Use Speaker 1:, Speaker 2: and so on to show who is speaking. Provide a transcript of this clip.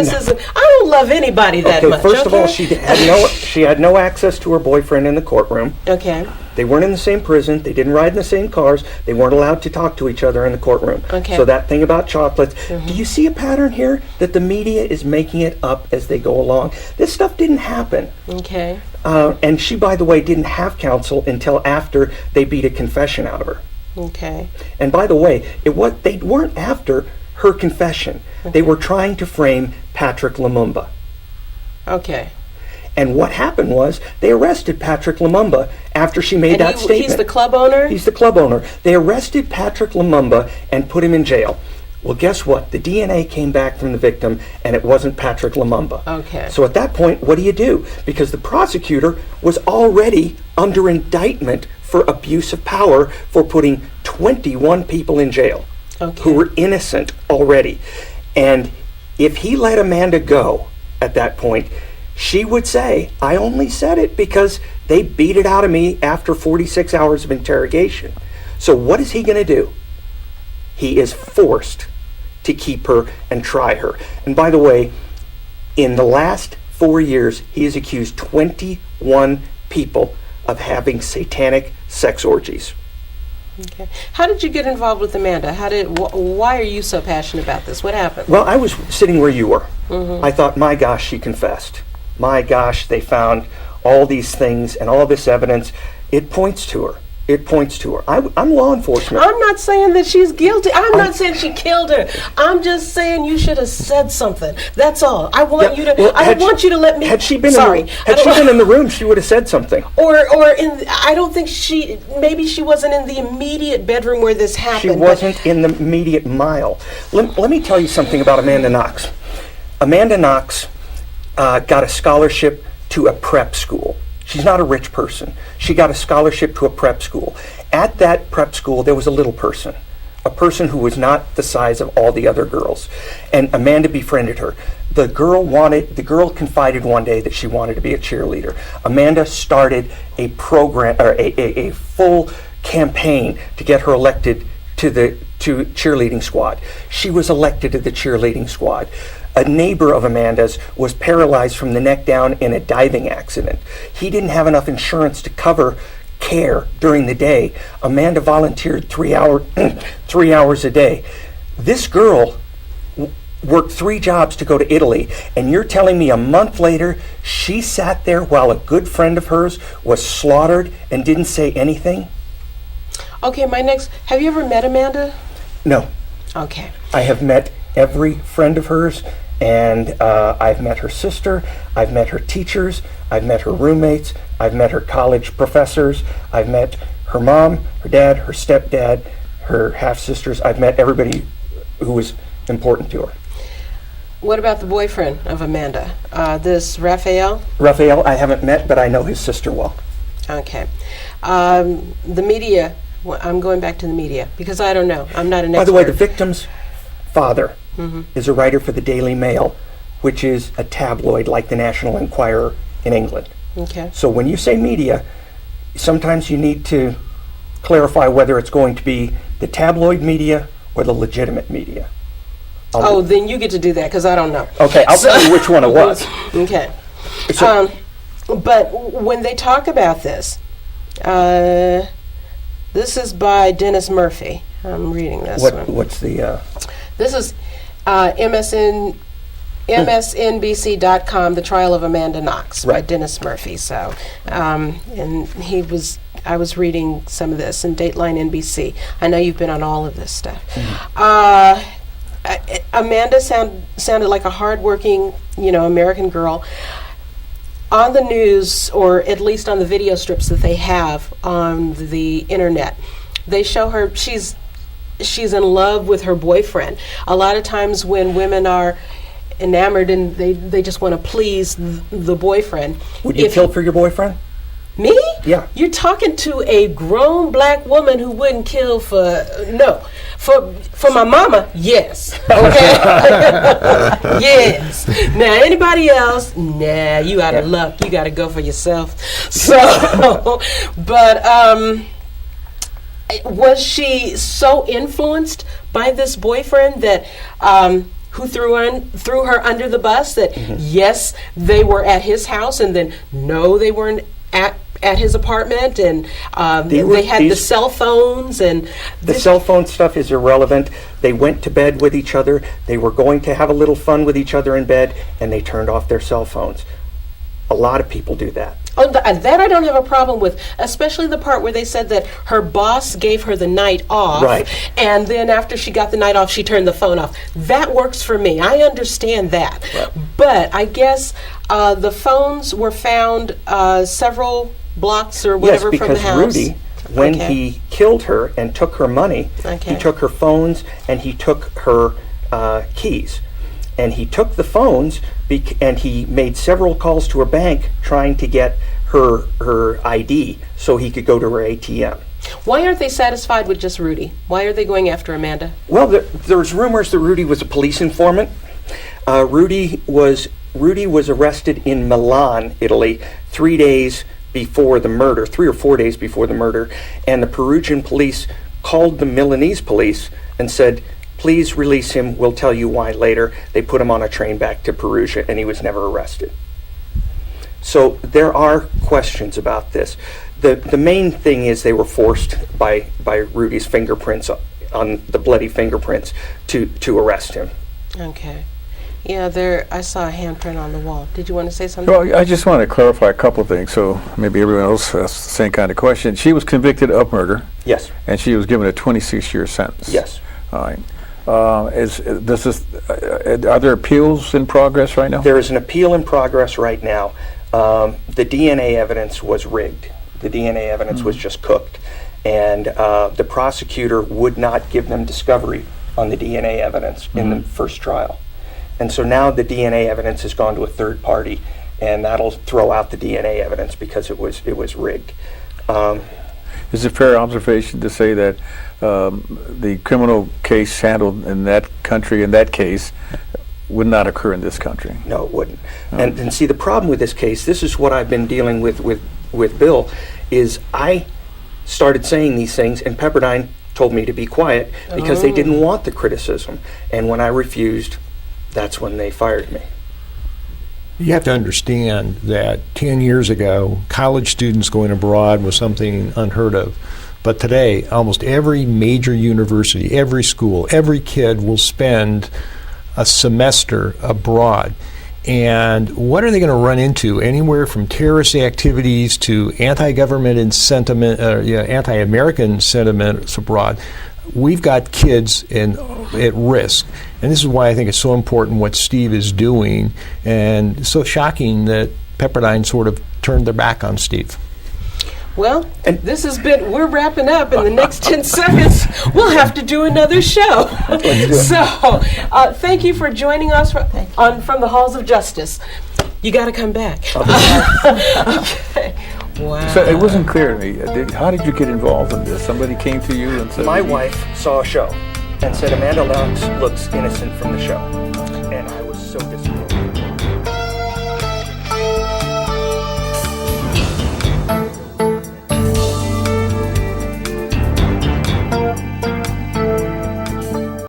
Speaker 1: kisses. I don't love anybody that much.
Speaker 2: First of all, she had no access to her boyfriend in the courtroom.
Speaker 1: Okay.
Speaker 2: They weren't in the same prison. They didn't ride in the same cars. They weren't allowed to talk to each other in the courtroom.
Speaker 1: Okay.
Speaker 2: So that thing about chocolates, do you see a pattern here? That the media is making it up as they go along. This stuff didn't happen.
Speaker 1: Okay.
Speaker 2: And she, by the way, didn't have counsel until after they beat a confession out of her.
Speaker 1: Okay.
Speaker 2: And by the way, they weren't after her confession. Okay. They were trying to frame Patrick Lumumba.
Speaker 1: Okay.
Speaker 2: And what happened was they arrested Patrick Lumumba after she made that statement.
Speaker 1: He's the club owner?
Speaker 2: He's the club owner. They arrested Patrick Lumumba and put him in jail. Well, guess what? The DNA came back from the victim, and it wasn't Patrick Lumumba.
Speaker 1: Okay.
Speaker 2: So at that point, what do? Because the prosecutor was already under indictment for abuse of power for putting 21 people in jail who were innocent already. And if he let Amanda go at that point, she would say, I only said it because they beat it out of me after 46 hours of interrogation. So what is he going to do? He is forced to keep her and try her. And by the way, in the last 4 years, he has accused 21 people of having satanic sex orgies.
Speaker 1: Okay. How did you get involved with Amanda? Why are you so passionate about this? What happened?
Speaker 2: Well, I was sitting where you were. I thought, my gosh, she confessed. My gosh, they found all these things and all this evidence. It points to her. It points to her. I'm law enforcement.
Speaker 1: I'm not saying that she's guilty. I'm not saying she killed her. I'm just saying you should have said something. That's all. I want you to. Well, I want you to let me.
Speaker 2: Had she been
Speaker 1: sorry,
Speaker 2: had she been in the room, she would have said something.
Speaker 1: I don't think she. Maybe she wasn't in the immediate bedroom where this happened.
Speaker 2: She wasn't in the immediate mile. Let me tell you something about Amanda Knox. Amanda Knox got a scholarship to a prep school. She's not a rich person. She got a scholarship to a prep school. At that prep school, there was a little person, a person who was not the size of all the other girls. And Amanda befriended her. The girl confided one day that she wanted to be a cheerleader. Amanda started a program, or a full campaign to get her elected to cheerleading squad. She was elected to the cheerleading squad. A neighbor of Amanda's was paralyzed from the neck down in a diving accident. He didn't have enough insurance to cover care during the day. Amanda volunteered 3 hours a day. This girl worked 3 jobs to go to Italy, and you're telling me a month later she sat there while a good friend of hers was slaughtered and didn't say anything?
Speaker 1: Okay, have you ever met Amanda?
Speaker 2: No.
Speaker 1: Okay.
Speaker 2: I have met every friend of hers, and I've met her sister, I've met her teachers, I've met her roommates, I've met her college professors, I've met her mom, her dad, her stepdad, her half-sisters. I've met everybody who was important to her.
Speaker 1: What about the boyfriend of Amanda, this Raphael?
Speaker 2: Raphael, I haven't met, but I know his sister well.
Speaker 1: Okay. The media, I'm going back to the media, because I don't know. I'm not an expert.
Speaker 2: By the way, the victim's father is a writer for the Daily Mail, which is a tabloid like the National Enquirer in England.
Speaker 1: Okay.
Speaker 2: So when you say media, sometimes you need to clarify whether it's going to be the tabloid media or the legitimate media.
Speaker 1: Then you get to do that, because I don't know.
Speaker 2: Okay, I'll tell you which one it was.
Speaker 1: Okay.
Speaker 2: So,
Speaker 1: but when they talk about this, this is by Dennis Murphy. I'm reading this one.
Speaker 2: What's the...
Speaker 1: This is MSNBC.com, The Trial of Amanda Knox, by Dennis Murphy. So, and I was reading some of this in Dateline NBC. I know you've been on all of this stuff. Amanda sounded like a hardworking, American girl. On the news, or at least on the video strips that they have on the internet, they show her, she's in love with her boyfriend. A lot of times when women are enamored and they just want to please the boyfriend.
Speaker 2: Would you kill for your boyfriend?
Speaker 1: Me?
Speaker 2: Yeah.
Speaker 1: You're talking to a grown black woman who wouldn't kill for my mama, yes. Okay? Yes. Now, anybody else, nah, you out of luck. You got to go for yourself. So, but was she so influenced by this boyfriend that who threw her under the bus, that yes, they were at his house, and then no, they weren't at his apartment, and they had the cell phones, and
Speaker 2: the cell phone stuff is irrelevant. They went to bed with each other. They were going to have a little fun with each other in bed, and they turned off their cell phones. A lot of people do that.
Speaker 1: Oh, that I don't have a problem with, especially the part where they said that her boss gave her the night off,
Speaker 2: Right.
Speaker 1: and then after she got the night off, she turned the phone off. That works for me. I understand that.
Speaker 2: Right.
Speaker 1: But I guess the phones were found several blocks or whatever
Speaker 2: yes,
Speaker 1: from the
Speaker 2: because
Speaker 1: house.
Speaker 2: Rudy, when he killed her and took her money, he took her phones and he took her keys. And he took the phones and he made several calls to her bank trying to get her ID so he could go to her ATM.
Speaker 1: Why aren't they satisfied with just Rudy? Why are they going after Amanda?
Speaker 2: Well, there's rumors that Rudy was a police informant. Rudy was arrested in Milan, Italy, 3 days before the murder, 3 or 4 days before the murder, and the Perugian police called the Milanese police and said, please release him, we'll tell you why later. They put him on a train back to Perugia, and he was never arrested. So there are questions about this. The main thing is they were forced by Rudy's fingerprints, on the bloody fingerprints, to arrest him.
Speaker 1: Okay. Yeah, I saw a handprint on the wall. Did you want to say something?
Speaker 3: Well, I just want to clarify a couple of things, so maybe everyone else has the same kind of question. She was convicted of murder.
Speaker 2: Yes.
Speaker 3: And she was given a 26-year sentence.
Speaker 2: Yes.
Speaker 3: All right. Are there appeals in progress right now?
Speaker 2: There is an appeal in progress right now. The DNA evidence was rigged. The DNA evidence was just cooked. And the prosecutor would not give them discovery on the DNA evidence in the first trial. And so now the DNA evidence has gone to a third party, and that'll throw out the DNA evidence because it was rigged.
Speaker 3: Is it fair observation to say that the criminal case handled in that country, in that case, would not occur in this country?
Speaker 2: No, it wouldn't. And see, the problem with this case, this is what I've been dealing with Bill, is I started saying these things, and Pepperdine told me to be quiet because they didn't want the criticism. And when I refused, that's when they fired me.
Speaker 4: You have to understand that 10 years ago, college students going abroad was something unheard of. But today, almost every major university, every school, every kid will spend a semester abroad. And what are they going to run into? Anywhere from terrorist activities to anti-government sentiment, anti-American sentiments abroad. We've got kids at risk. And this is why I think it's so important what Steve is doing, and so shocking that Pepperdine sort of turned their back on Steve.
Speaker 1: Well, and we're wrapping up in the next 10 seconds. We'll have to do another show. So, thank you for joining us from the Halls of Justice. You got to come back. Okay. Wow.
Speaker 3: So it wasn't clear to me. How did you get involved in this? Somebody came to you and said...
Speaker 2: My wife saw a show and said Amanda Knox looks innocent from the show. And I was so disappointed.